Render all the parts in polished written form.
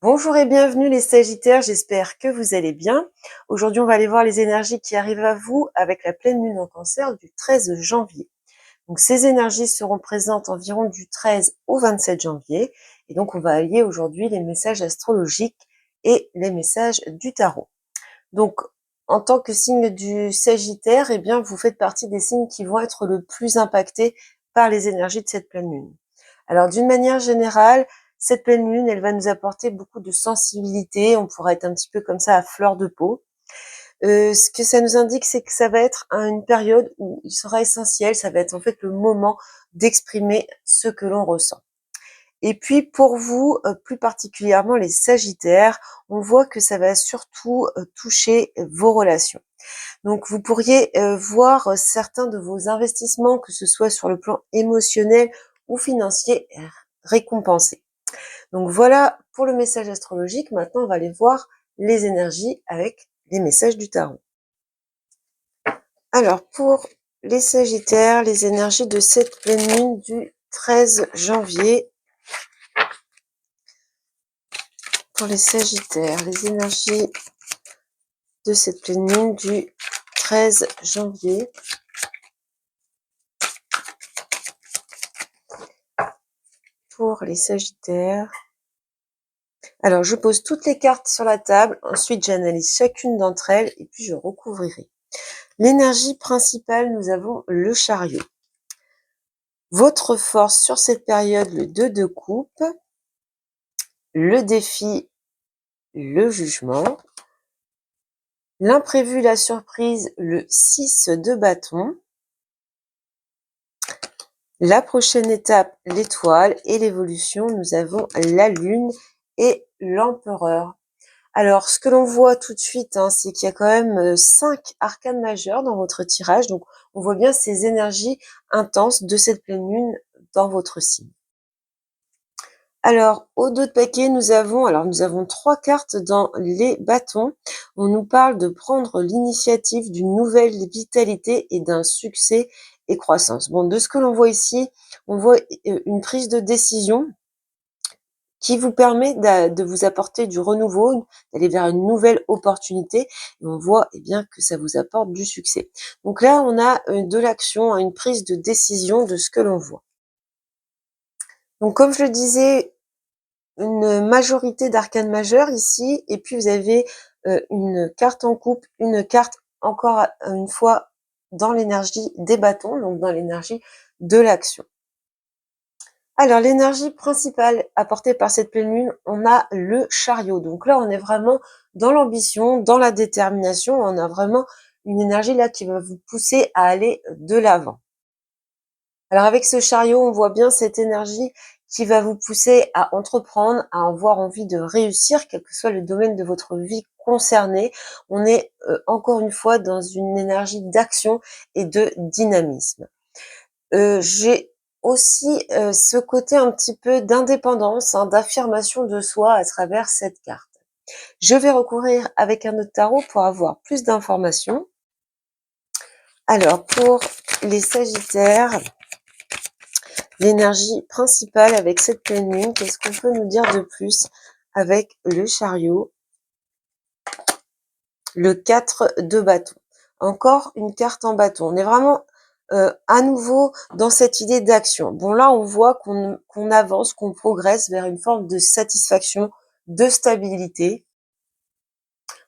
Bonjour et bienvenue les Sagittaires, j'espère que vous allez bien. Aujourd'hui, on va aller voir les énergies qui arrivent à vous avec la pleine lune en Cancer du 13 janvier. Donc ces énergies seront présentes environ du 13 au 27 janvier. Et donc on va allier aujourd'hui les messages astrologiques et les messages du tarot. Donc en tant que signe du Sagittaire, eh bien vous faites partie des signes qui vont être le plus impactés par les énergies de cette pleine lune. Alors d'une manière générale, cette pleine lune, elle va nous apporter beaucoup de sensibilité, on pourra être un petit peu comme ça à fleur de peau. Ce que ça nous indique, c'est que ça va être une période où il sera essentiel, ça va être en fait le moment d'exprimer ce que l'on ressent. Et puis pour vous, plus particulièrement les Sagittaires, on voit que ça va surtout toucher vos relations. Donc vous pourriez voir certains de vos investissements, que ce soit sur le plan émotionnel ou financier, récompensés. Donc voilà pour le message astrologique. Maintenant, on va aller voir les énergies avec les messages du tarot. Alors pour les Sagittaires, les énergies de cette pleine lune du 13 janvier. Pour les Sagittaires, les énergies de cette pleine lune du 13 janvier. Pour les Sagittaires. Alors, je pose toutes les cartes sur la table, ensuite j'analyse chacune d'entre elles et puis je recouvrirai. L'énergie principale, nous avons le chariot. Votre force sur cette période, le 2 de coupe, le défi, le jugement, l'imprévu, la surprise, le 6 de bâton, la prochaine étape, l'étoile, et l'évolution, nous avons la lune et l'empereur. Alors, ce que l'on voit tout de suite, c'est qu'il y a quand même 5 arcanes majeurs dans votre tirage. Donc, on voit bien ces énergies intenses de cette pleine lune dans votre signe. Alors, au dos de paquet, nous avons 3 cartes dans les bâtons. On nous parle de prendre l'initiative d'une nouvelle vitalité et d'un succès et croissance. Bon, de ce que l'on voit ici, on voit une prise de décision qui vous permet de vous apporter du renouveau, d'aller vers une nouvelle opportunité. Et on voit bien que ça vous apporte du succès. Donc là, on a de l'action, une prise de décision de ce que l'on voit. Donc comme je le disais, une majorité d'arcanes majeures ici, et puis vous avez une carte en coupe, une carte encore une fois dans l'énergie des bâtons, donc dans l'énergie de l'action. Alors, l'énergie principale apportée par cette pleine lune, on a le chariot. Donc là, on est vraiment dans l'ambition, dans la détermination. On a vraiment une énergie là qui va vous pousser à aller de l'avant. Alors avec ce chariot, on voit bien cette énergie qui va vous pousser à entreprendre, à avoir envie de réussir, quel que soit le domaine de votre vie concerné. On est encore une fois dans une énergie d'action et de dynamisme. J'ai aussi ce côté un petit peu d'indépendance, d'affirmation de soi à travers cette carte. Je vais recourir avec un autre tarot pour avoir plus d'informations. Alors, pour les Sagittaires, l'énergie principale avec cette pleine lune, qu'est-ce qu'on peut nous dire de plus avec le chariot, le 4 de bâton. Encore une carte en bâton. On est vraiment à nouveau dans cette idée d'action. Bon, là, on voit qu'on avance, qu'on progresse vers une forme de satisfaction, de stabilité.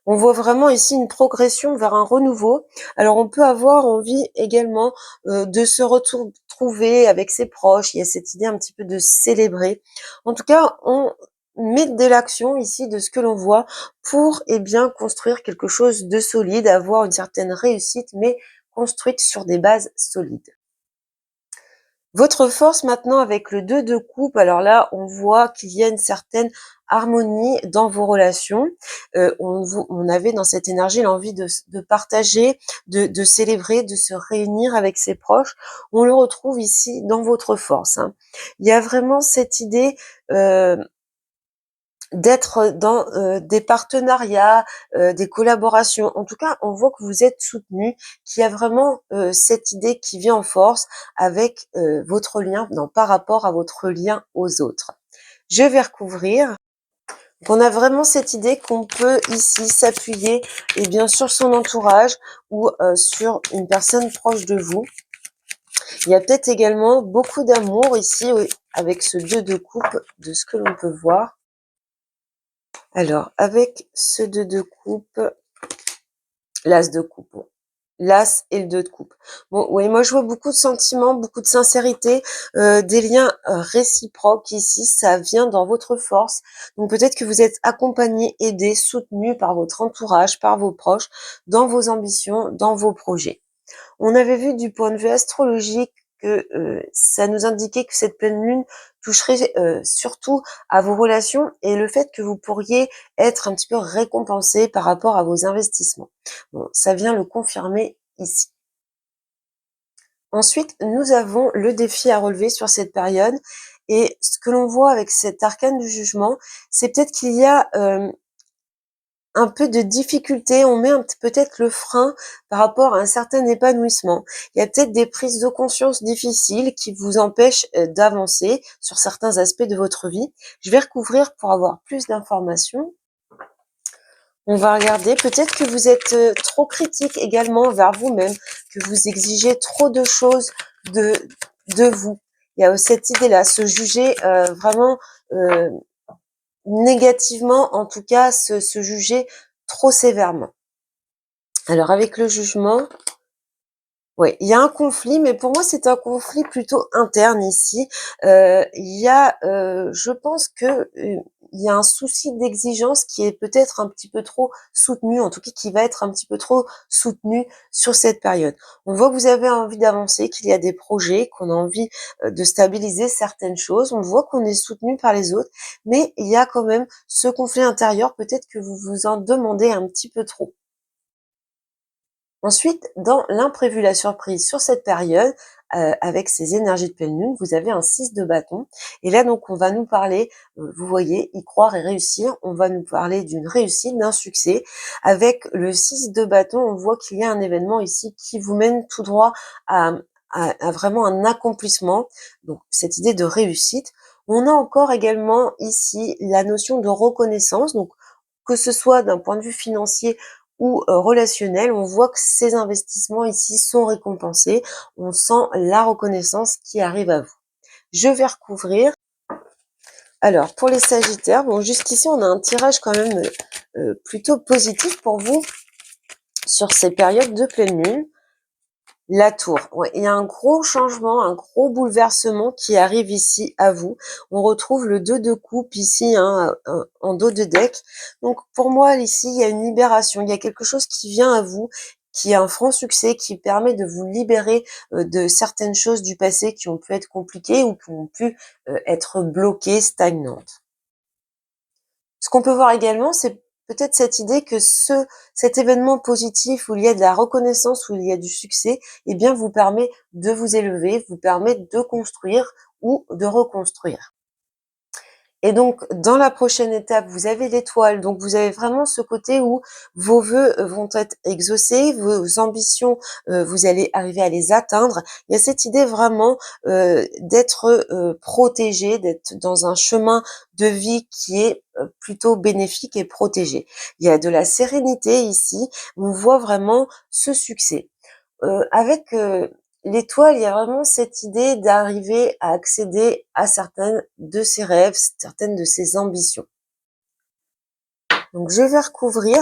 On voit vraiment ici une progression vers un renouveau. Alors, on peut avoir envie également de se retrouver avec ses proches. Il y a cette idée un petit peu de célébrer. En tout cas, on met de l'action ici de ce que l'on voit pour bien construire quelque chose de solide, avoir une certaine réussite, mais construite sur des bases solides. Votre force maintenant avec le 2 de coupe, alors là, on voit qu'il y a une certaine harmonie dans vos relations. On avait dans cette énergie l'envie de partager, de célébrer, de se réunir avec ses proches. On le retrouve ici dans votre force. Il y a vraiment cette idée d'être dans des partenariats, des collaborations. En tout cas, on voit que vous êtes soutenu, qu'il y a vraiment cette idée qui vient en force avec votre lien, par rapport à votre lien aux autres. Je vais recouvrir. On a vraiment cette idée qu'on peut ici s'appuyer et bien sur son entourage ou sur une personne proche de vous. Il y a peut-être également beaucoup d'amour ici oui, avec ce 2 de coupe de ce que l'on peut voir. Alors, avec ce 2 de coupe, l'as de coupe, bon. L'as et le 2 de coupe. Bon, oui, moi je vois beaucoup de sentiments, beaucoup de sincérité, des liens réciproques ici, ça vient dans votre force. Donc peut-être que vous êtes accompagné, aidé, soutenu par votre entourage, par vos proches, dans vos ambitions, dans vos projets. On avait vu du point de vue astrologique que ça nous indiquait que cette pleine lune toucherait surtout à vos relations et le fait que vous pourriez être un petit peu récompensé par rapport à vos investissements. Bon, ça vient le confirmer ici. Ensuite, nous avons le défi à relever sur cette période et ce que l'on voit avec cet arcane du jugement, c'est peut-être qu'il y a un peu de difficulté, on met peut-être le frein par rapport à un certain épanouissement. Il y a peut-être des prises de conscience difficiles qui vous empêchent d'avancer sur certains aspects de votre vie. Je vais recouvrir pour avoir plus d'informations. On va regarder, peut-être que vous êtes trop critique également vers vous-même, que vous exigez trop de choses de vous. Il y a cette idée-là, se juger vraiment négativement, en tout cas se juger trop sévèrement. Alors avec le jugement, oui, il y a un conflit, mais pour moi c'est un conflit plutôt interne ici. Il y a, je pense que il y a un souci d'exigence qui est peut-être un petit peu trop soutenu, en tout cas qui va être un petit peu trop soutenu sur cette période. On voit que vous avez envie d'avancer, qu'il y a des projets, qu'on a envie de stabiliser certaines choses. On voit qu'on est soutenu par les autres, mais il y a quand même ce conflit intérieur. Peut-être que vous vous en demandez un petit peu trop. Ensuite, dans l'imprévu, la surprise sur cette période, avec ces énergies de pleine lune, vous avez un 6 de bâton. Et là, donc, on va nous parler, vous voyez, y croire et réussir. On va nous parler d'une réussite, d'un succès. Avec le 6 de bâton, on voit qu'il y a un événement ici qui vous mène tout droit à, à vraiment un accomplissement. Donc, cette idée de réussite. On a encore également ici la notion de reconnaissance. Donc, que ce soit d'un point de vue financier ou relationnel, on voit que ces investissements ici sont récompensés. On sent la reconnaissance qui arrive à vous. Je vais recouvrir. Alors, pour les Sagittaires, bon, jusqu'ici, on a un tirage quand même plutôt positif pour vous sur ces périodes de pleine lune. La tour, ouais, il y a un gros changement, un gros bouleversement qui arrive ici à vous. On retrouve le 2 de coupe ici hein, en dos de deck. Donc pour moi ici, il y a une libération, il y a quelque chose qui vient à vous, qui a un franc succès, qui permet de vous libérer de certaines choses du passé qui ont pu être compliquées ou qui ont pu être bloquées, stagnantes. Ce qu'on peut voir également, c'est peut-être cette idée que cet événement positif où il y a de la reconnaissance, où il y a du succès, eh bien, vous permet de vous élever, vous permet de construire ou de reconstruire. Et donc, dans la prochaine étape, vous avez l'étoile. Donc, vous avez vraiment ce côté où vos vœux vont être exaucés, vos ambitions, vous allez arriver à les atteindre. Il y a cette idée vraiment d'être protégé, d'être dans un chemin de vie qui est plutôt bénéfique et protégé. Il y a de la sérénité ici. On voit vraiment ce succès. Avec l'étoile, il y a vraiment cette idée d'arriver à accéder à certaines de ses rêves, certaines de ses ambitions. Donc je vais recouvrir.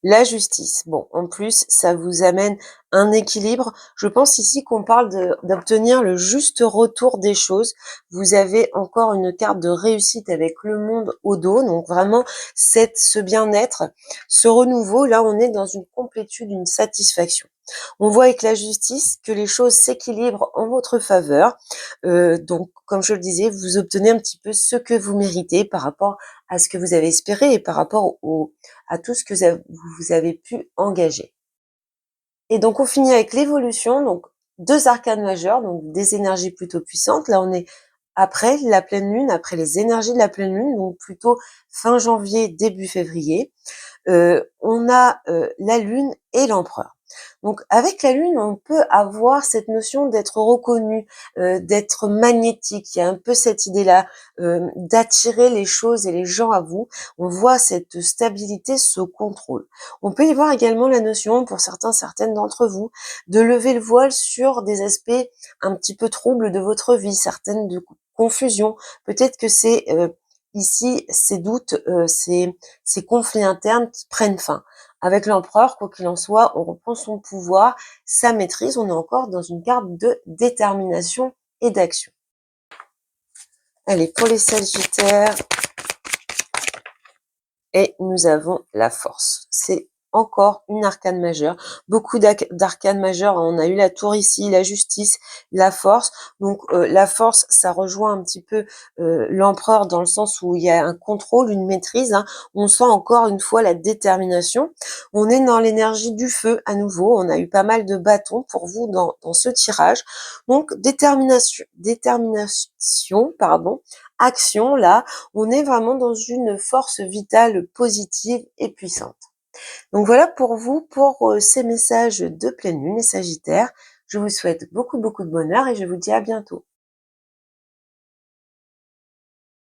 La justice. Bon, en plus, ça vous amène un équilibre. Je pense ici qu'on parle d'obtenir le juste retour des choses. Vous avez encore une carte de réussite avec le monde au dos. Donc vraiment, ce bien-être, ce renouveau, là, on est dans une complétude, une satisfaction. On voit avec la justice que les choses s'équilibrent en votre faveur. Donc, comme je le disais, vous obtenez un petit peu ce que vous méritez par rapport à ce que vous avez espéré et par rapport à tout ce que vous avez pu engager. Et donc, on finit avec l'évolution, donc 2 arcanes majeures, donc des énergies plutôt puissantes. Là, on est après la pleine lune, après les énergies de la pleine lune, donc plutôt fin janvier, début février. On a la lune et l'empereur. Donc avec la Lune, on peut avoir cette notion d'être reconnu, d'être magnétique. Il y a un peu cette idée-là, d'attirer les choses et les gens à vous. On voit cette stabilité, ce contrôle. On peut y voir également la notion, pour certains, certaines d'entre vous, de lever le voile sur des aspects un petit peu troubles de votre vie, certaines de confusion. Peut-être que c'est ici ces doutes, ces conflits internes qui prennent fin. Avec l'empereur, quoi qu'il en soit, on reprend son pouvoir, sa maîtrise, on est encore dans une carte de détermination et d'action. Allez, pour les Sagittaires, et nous avons la force. C'est encore une arcane majeure. Beaucoup d'arcanes majeures. On a eu la tour ici, la justice, la force. Donc la force, ça rejoint un petit peu l'empereur dans le sens où il y a un contrôle, une maîtrise. Hein. On sent encore une fois la détermination. On est dans l'énergie du feu à nouveau. On a eu pas mal de bâtons pour vous dans ce tirage. Donc détermination, pardon, action là. On est vraiment dans une force vitale positive et puissante. Donc voilà pour vous, pour ces messages de pleine lune, les Sagittaires. Je vous souhaite beaucoup de bonheur et je vous dis à bientôt.